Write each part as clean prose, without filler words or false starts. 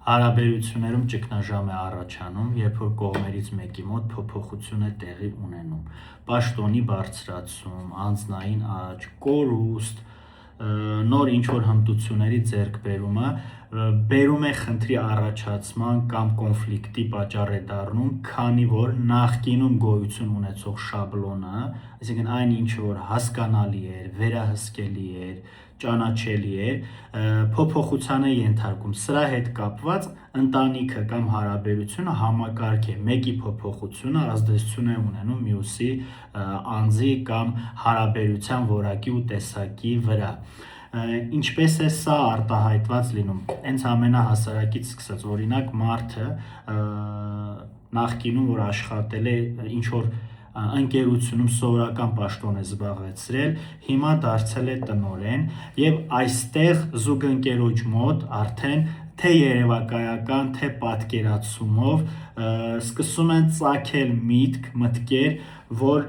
Հարաբերություններում ճգնաժամ է առաջանում, երբ որ կողմերից մեկի մոտ փոփոխություն է տեղի ունենում, պաշտոնի բարձրացում, անձնային աճ, կորուստ, նոր ինչ-որ հմտությունների ձեռքբերումը բերում է խնդրի առաջացման կամ կոնֆլիկտի պատճառ է դառնում, քանի որ նախկինում գոյություն ունեցող շաբլոնը, այսինքն այն ինչ որ հասկանալի էր, վերահսկելի էր, ճանաչելի էր, փոփոխության է ենթարկում։ Սրա հետ կապված ընտանիքը կամ հարաբերությունը համակարգ է, մեկի փոփոխությունը ազդեցություն է ունենում մյուսի անձի կամ հարաբերության որակի ու տեսակի վրա։ Ինչպես է սա արտահայտված լինում, հենց ամենահասարակից սկսած, օրինակ մարդը նախկինում որ աշխատել է ինչ-որ ընկերությունում սովորական պաշտոն է զբաղեցրել, հիմա դարձել է տնօրեն եւ այստեղ զուգընկերոջ մոտ արդեն թե երևակայական, թե պատկերացումով սկսում են ծագել մտքեր, որ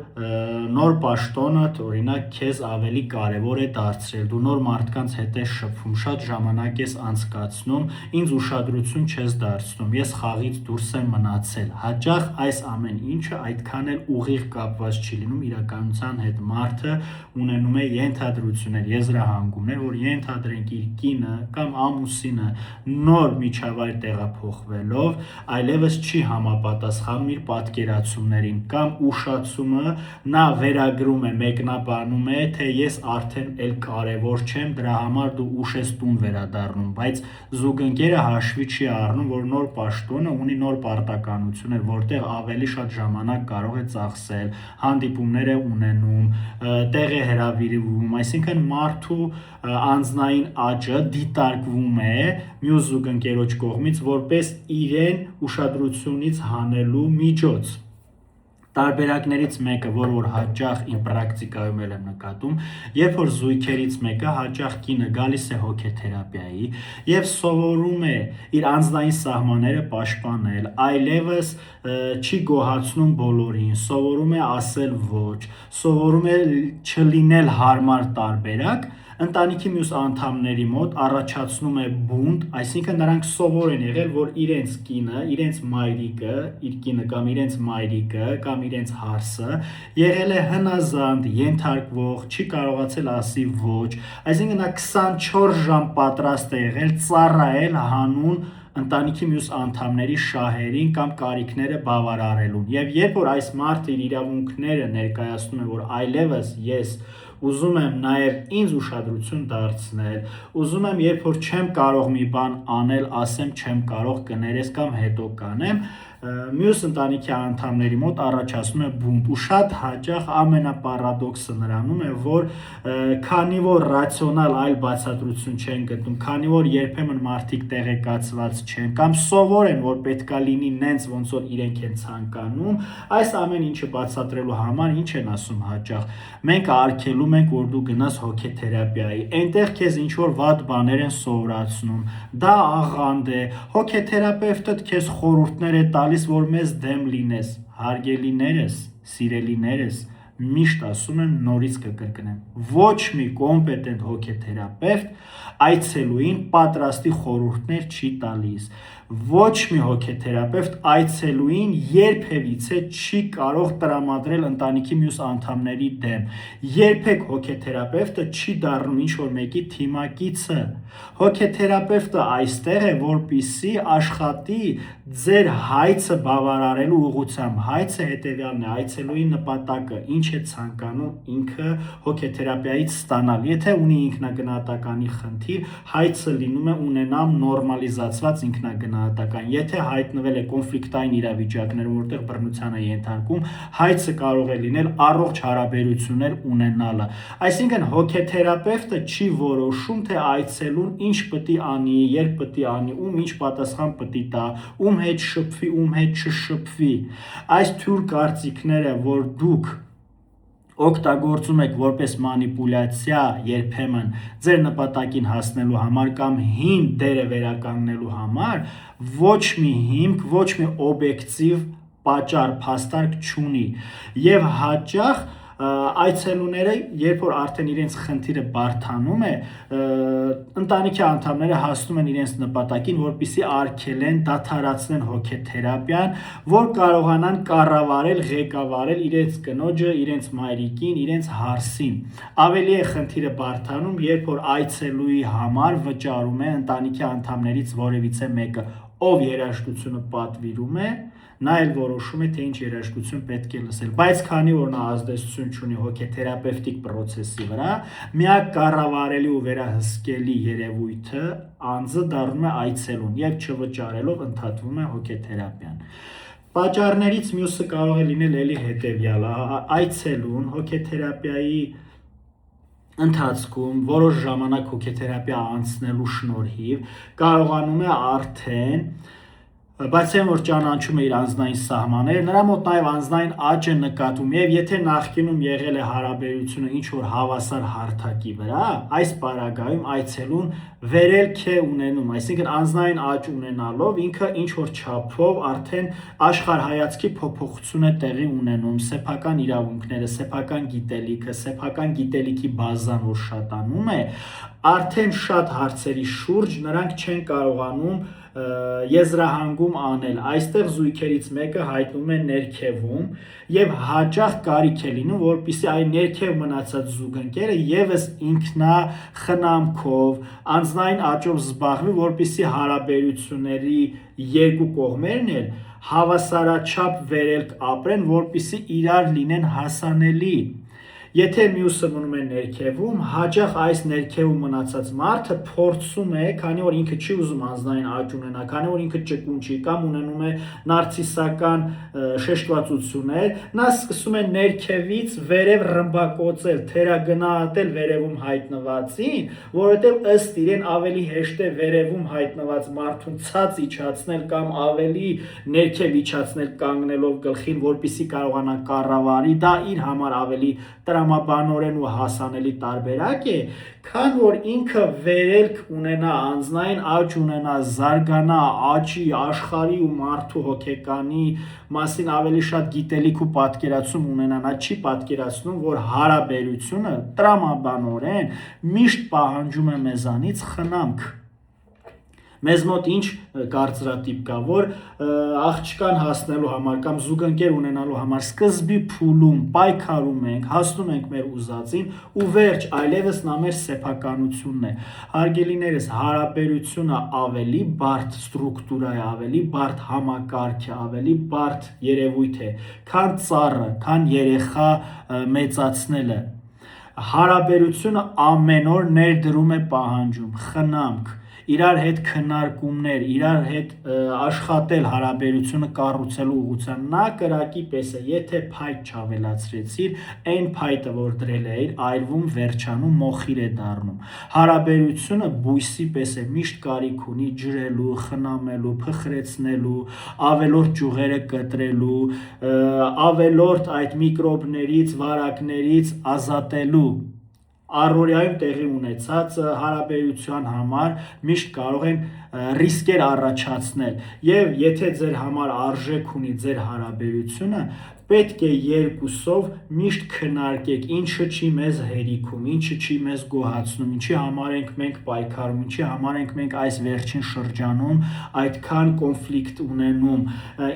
նոր պաշտոնը օրինակ քեզ ավելի կարևոր է դարձրել, դու նոր մարդկանց հետ ես շփվում, շատ ժամանակ ես անցկացնում, ինձ ուշադրություն չես դարձնում, ես խաղից դուրս եմ մնացել։ Հաճախ այս ամեն ինչը այդքան էլ ուղիղ կապված չի լինում իրականության հետ, մարդը ունենում է ենթադրություններ, եզրահանգումներ, որ ենթադրենք իր կինը կամ ամուսինը նոր միջավայր տեղափոխվելով այլևս չի համապատասխանում իր պատկերացումներին կամ ուշացումը նա վերագրում է, մեկնաբանում է, թե ես արդեն էլ կարևոր չեմ, դրա համար դու ուշ ես տուն վերադառնում, բայց զուգընկերը հաշվի չի առնում, որ նոր պաշտոնը ունի նոր պարտականություններ, որտեղ ավելի շատ ժամանակ կարող է ծախսել, հանդիպումներ է ունենում, տեղ է հրավիրվում, այսինքն մարդու անձնային աճը դիտարկվում է մյուս զուգընկերոջ կողմից որպես իրեն ուշադրությունից հանելու միջոց։ Տարբերակներից մեկը, որ հաճախ իմ պրակտիկայում եմ նկատում, երբ որ զույգերից մեկը հաճախ կինը գալիս է հոգեթերապիայի եւ սովորում է իր անձնային սահմանները պաշտպանել, այլևս չի գոհացնում բոլորին, սովորում է ասել ոչ, սովորում է չլինել հարմար տարբերակ, ընտանիքի մյուս անդամների մոտ առաջացնում է բունտ, այսինքն նրանք սովոր են եղել, որ իրենց կինը, իրենց մայրիկը, իր կինը կամ իրենց մայրիկը կամ իրենց հարսը եղել է հնազանդ, ենթարկվող, չի կարողացել ասի ոչ, այսինքն նա 24 ժամ պատրաստ է եղել ծառայել հանուն ընտանիքի մյուս անդամների շահերին կամ կարիքները բավարարելուն։ Եվ երբ որ այս մարդը իր իրավունքները ներկայացնում է, որ այլևս ես ուզում եմ նաև ինձ ուշադրություն դարձնել, ուզում եմ երբ որ չեմ կարող մի բան անել, ասեմ չեմ կարող, կներես կամ հետո կանեմ, մյուս ընտանիքի անդամների մոտ առաջացնում է բունտ ու շատ հաճախ ամենապարադոքսը նրանում է, որ քանի որ ռացիոնալ այլ բացատրություն չեն գտնում, քանի որ երբեմն մարդիկ տեղեկացված չեն կամ սովոր են, որ պետքա լինի նենց ոնց որ իրենք են ցանկանում, այս ամեն ինչը բացատրելու համար ինչ են ասում հաճախ, մենք արգելում ենք, որ դու գնաս հոգեթերապիայի, այնտեղ քեզ ինչ որ վատ բաներ են սովորացնում, դա աղանդ է, հոգեթերապևտը քեզ խորհուրդներ է տալիս, որ մեզ դեմ լինես, հարգելիներս, սիրելիներս, միշտ ասում եմ, նորից կկրկնեմ, ոչ մի կոմպետենտ հոգեթերապևտ այցելուին պատրաստի խորհուրդներ չի տալիս, ոչ մի հոգեթերապևտ այցելուին երբևիցե չի կարող տրամադրել ընտանիքի մյուս անդամների դեմ, երբեք հոգեթերապևտը չի դառնում ինչ-որ մեկի թիմակիցը, հոգեթերապևտը այստեղ է, որպեսզի աշխատի ձեր հայցը բավարարելու ուղղությամբ, հայցը հետևյալն է, այցելուի նպատակը, ինչ է ցանկանում ինքը հոգեթերապիայից ստանալ, եթե ունի ինքնագնահատականի խնդիր, հայցը լինում է ունենամ նորմալիզացված ինքնագնահատական, եթե հայտնվել է կոնֆլիկտային իրավիճակներում, որտեղ բռնության է ենթարկվում, հայցը կարող է լինել առողջ հարաբերություններ ունենալը, այսինքն հոգեթերապևտը չի որոշում, թե այցելուն ինչ պետք է անի, երբ պետք է անի, ում ինչ պատասխան պետք է տա, ում հետ շփվի, ում հետ չշփվի, այս թյուր կարծիքները, որ դուք օգտագործում եք որպես մանիպուլյացիա երբեմն ձեր նպատակին հասնելու համար կամ հին դերը վերականգնելու համար, ոչ մի հիմք, ոչ մի օբյեկտիվ պատճառ, փաստարկ չունի, եւ հաճախ Այցելուները, երբ որ արդեն իրենց խնդիրը բարդանում է, ընտանիքի անդամները հասնում են իրենց նպատակին, որպեսզի արգելեն, դադարեցնեն հոգեթերապիան, որ կարողանան կառավարել, ղեկավարել իրենց կնոջը, իրենց մայրիկին, իրենց հարսին։ Ավելի է խնդիրը բարդանում, երբ որ այցելուի համար վճարում է ընտանիքի անդամներից որևիցե մեկը, ով երաժշտությունը պատվիրում է, նա էլ որոշում է, թե ինչ երաժշտություն պետք է լսել, բայց քանի որ նա ազդեցություն չունի հոգեթերապևտիկ պրոցեսի վրա, միակ կառավարելի ու վերահսկելի երևույթը անձը դառնում է այցելուն եւ չվճարելով ընդհատվում է հոգեթերապիան։ Պատճառներից մյուսը կարող է լինել ելի հետեւյալը, այցելուն հոգեթերապիայի ընթացքում որոշ ժամանակ հոգեթերապիա անցնելու շնորհիվ կարողանում է արդեն բացի այն որ ճանաչում է իր անձնային սահմանները, նրա մոտ նաև անձնային աճ է նկատվում եւ եթե նախկինում եղել է հարաբերությունը ինչ որ հավասար հարթակի վրա, այս պարագայում այցելուն վերելք է ունենում, այսինքն անձնային աճ ունենալով ինքը ինչ որ չափով արդեն աշխարհայացքի փոփոխություն է տեղի ունենում, սեփական իրավունքները, սեփական գիտելիքը, սեփական գիտելիքի բազան որ շատանում է, արդեն շատ հարցերի շուրջ նրանք չեն կարողանում եզրահանգում անել, այստեղ զույգերից մեկը հայտնվում է ներքևում եւ հաճախ կարիք է լինում, որպեսզի այն ներքև մնացած զուգընկերը եւս ինքնախնամքով, անձնային աճով զբաղվի, որպեսզի հարաբերությունների երկու կողմերն էլ հավասարաչափ վերելք ապրեն, որպեսզի իրար լինեն հասանելի։ Եթե մյուսը մնում է ներքևում, հաճախ այս ներքևում մնացած մարդը փորձում է, քանի որ ինքը չի ուզում անձնային աճ ունենա, քանի որ ինքը ճկուն չի կամ ունենում է նարցիսական շեշտվածություններ, նա սկսում է ներքևից վերև ռմբակոծել, թերագնահատել վերևում հայտնվածին, որովհետև ըստ իրեն ավելի հեշտ է վերևում հայտնված մարդուն ցած իջացնել կամ ավելի ներքև իջացնել կանգնելով գլխին, որպեսզի կարողանա կառավարի, դա իր համար ավելի տրամաբանորեն ու հասանելի տարբերակ է, քան որ ինքը վերելք ունենա, անձնային աճ ունենա, զարգանա, աճի, աշխարհի ու մարդու հոգեկանի մասին ավելի շատ գիտելիք ու պատկերացում ունենա, նա չի պատկերացնում, որ հարաբերությունը տրամաբանորեն միշտ պահանջում է մեզանից խնամք։ Մեզ մոտ ինչ կարծրատիպ կա, որ աղջկան հասնելու համար կամ զուգընկեր ունենալու համար սկզբի փուլում պայքարում ենք, հասնում ենք մեր ուզածին ու վերջ այլևս նա մեր սեփականությունն է։ Հարգելիներս, հարաբերությունը ավելի բարդ ստրուկտուրա է, ավելի բարդ համակարգ է, ավելի բարդ երևույթ է, քան ծառը, քան երեխա մեծացնելը։ Հարաբերությունը ամեն օր ներդրում է պահանջում, խնամք, իրար հետ քննարկումներ, իրար հետ աշխատել հարաբերությունը կառուցելու ուղղությամբ, նա կրակի պես է, եթե փայտ չավելացրեցիր, այն փայտը որ դրել էիր, այրվում, վերջանում, մոխիր է դառնում։ Հարաբերությունը բույսի պես է, միշտ կարիք ունի ջրելու, խնամելու, փխրեցնելու, ավելորդ ճյուղերը կտրելու, ավելորդ այդ միկրոբներից, վարակներից ազատելու։ Առօրյայում տեղի ունեցած հարաբերության համար միշտ կարող են ռիսկեր առաջացնել եւ եթե ձեր համար արժեք ունի ձեր հարաբերությունը, պետք է երկուսով միշտ քննարկեք, ինչը չի մեզ հերիքում, ինչը չի մեզ գոհացնում, ինչի համար ենք մենք պայքարում, ինչի համար ենք մենք այս վերջին շրջանում այդքան կոնֆլիկտ ունենում,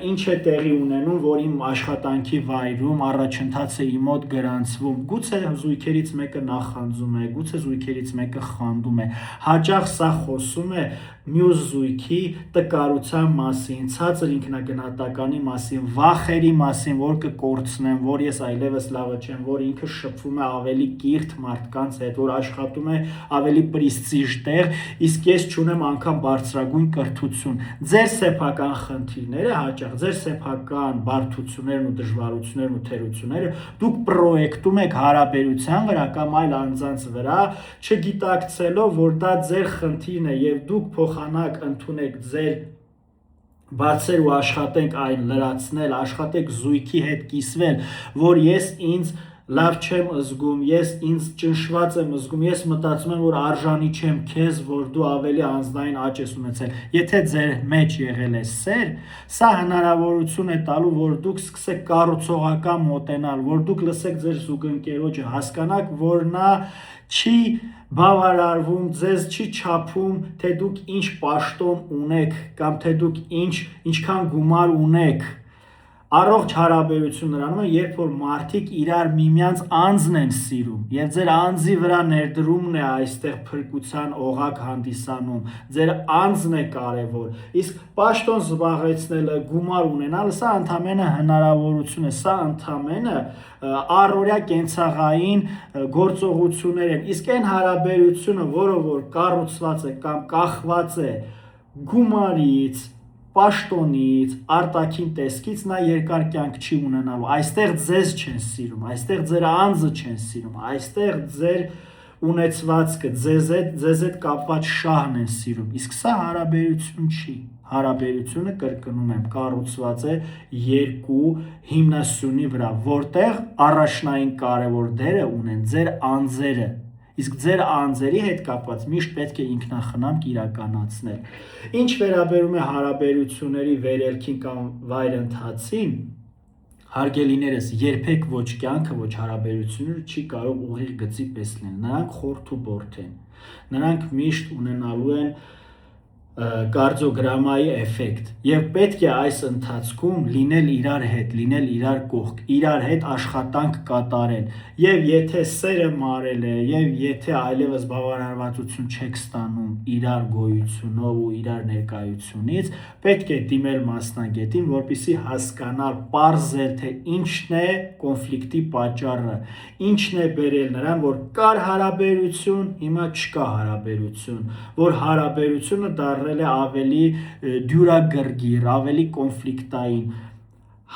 ինչ է տեղի ունենում, որ իմ աշխատանքի վայրում առաջընթացը իմ մոտ գրանցվում, գուցե զույգերից մեկը նախանձում է, գուցե զույգերից մեկը խանդում է, հաճախ սա խոսում է մյուս զույգի տկարության մասին, ցածր ինքնագնահատականի մասին, վախերի մասին, որ կկորցնեմ, որ ես այլևս լավը չեմ, որ ինքը շփվում է ավելի կիրթ մարդկանց հետ, որ աշխատում է ավելի պրեստիժ տեղ, իսկ ես չունեմ անգամ բարձրագույն կրթություն։ Ձեր սեփական խնդիրները հաճախ, ձեր սեփական բարդություններն ու դժվարություններն ու թերությունները դուք պրոյեկտում եք հարաբերության վրա կամ այլ անձանց վրա, չգիտակցելով, որ դա ձեր խնդիրն է եւ դուք փոխանակ ընդունեք ձեր բացեր ու աշխատենք այն լրացնել, աշխատեք զույգի հետ կիսվել, որ ես ինձ լավ չեմ զգում, ես ինձ ճնշված եմ զգում, ես մտածում եմ, որ արժանի չեմ քեզ, որ դու ավելի անձնային աճ ես ունեցել։ Եթե ձեր մեջ եղել է սեր, սա հնարավորություն է տալու, որ դուք սկսեք կառուցողական մոտենալ, որ դուք լսեք ձեր զուգընկերոջը, հասկանաք, որ նա չի բավարարվում, ձեզ չի չափում, թե դուք ինչ պաշտոն ունեք կամ թե դուք ինչքան գումար ունեք։ Առողջ հարաբերություն նրանում է, երբ որ մարդիկ իրար միմյանց անձն են սիրում, եւ ձեր անձի վրա ներդրումն է այստեղ փրկության օղակ հանդիսանում, ձեր անձն է կարևոր, իսկ պաշտոն զբաղեցնելը, գումար ունենալը, սա ընդամենը հնարավորություն է, սա ընդամենը առօրյա կենցաղային գործողություններ են, իսկ այն հարաբերությունը, որը որ կառուցված է կամ կախված է գումարից, պաշտոնից, արտաքին տեսքից, նա երկար կյանք չի ունենալու, այստեղ ձեզ չեն սիրում, այստեղ ձեր անձը չեն սիրում, այստեղ ձեր ունեցվածքը, ձեզ հետ կապված շահն են սիրում, իսկ սա հարաբերություն չի, հարաբերությունը, կրկնում եմ, կառուցված է երկու հիմնասյունի վրա, որտեղ առաջնային կարևոր դերը ունեն ձեր անձերը, իսկ ձեր անձերի հետ կապված միշտ պետք է ինքնախնամք իրականացնել։ Ինչ վերաբերում է հարաբերությունների վերելքին կամ վայրընթացին, հարգելիներս, երբեք ոչ կյանքը, ոչ հարաբերությունները չի կարող ուղիղ գծի պես լինել, նրանք խորթ ու բորթ են, նրանք միշտ ունենալու են կարդիոգրամայի էֆեկտ եւ պետք է այս ընթացքում լինել իրար հետ, լինել իրար կողք, իրար հետ աշխատանք կատարել եւ եթե սերը մարել է եւ եթե այլևս բավարարվածություն չեք ստանում իրար գոյությունով ու իրար ներկայությունից, պետք է դիմել մասնագետին, որպեսզի հասկանալ, պարզել, թե ինչն է կոնֆլիկտի պատճառը, ինչն է բերել նրան, որ կար հարաբերություն, հիմա չկա հարաբերություն, որ հարաբերությունը դառել է ավելի դյուրագրգիռ, ավելի կոնֆլիկտային,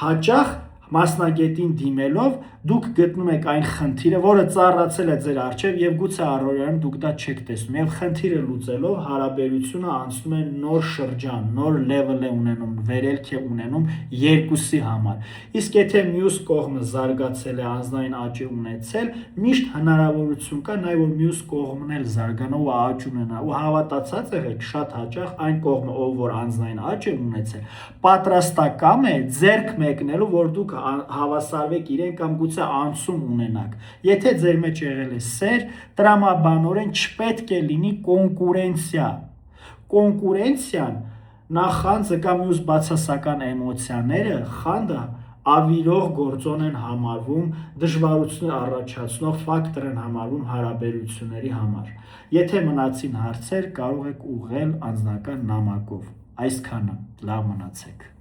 հաճախ մասնագետին դիմելով դուք գտնում եք այն խնդիրը, որը ծառացել է ձեր առջև եւ գուցե առօրյայում դուք դա չեք տեսնում եւ խնդիրը լուծելով հարաբերությունը անցնում է նոր շրջան, նոր level է ունենում, վերելք է ունենում երկուսի համար։ Իսկ եթե մյուս կողմը զարգացել է, անձնային աճ է ունեցել, միշտ հնարավորություն կա նաեւ որ մյուս կողմն էլ զարգանա ու աճ ունենա ու հավատացած եղեք շատ հաճախ այն կողմը, ով որ անձնային աճ է ունեցել, պատրաստական է ձեռք մեկնելու, որ դուք հավասարվեք իրեն կամ գուցե անցում ունենաք։ Եթե ձեր մեջ եղել է սեր, տրամաբանորեն չպետք է լինի կոնկուրենցիա։ Կոնկուրենցիան նախանձը կամ մյուս բացասական էմոցիաները, խանդը ավիրող գործոն են համարվում, դժվարություններ առաջացնող ֆակտոր են համարվում հարաբերությունների համար։ Եթե մնացին հարցեր, կարող եք ուղղել անձնական նամակով։ Այսքանը, լավ մնացեք։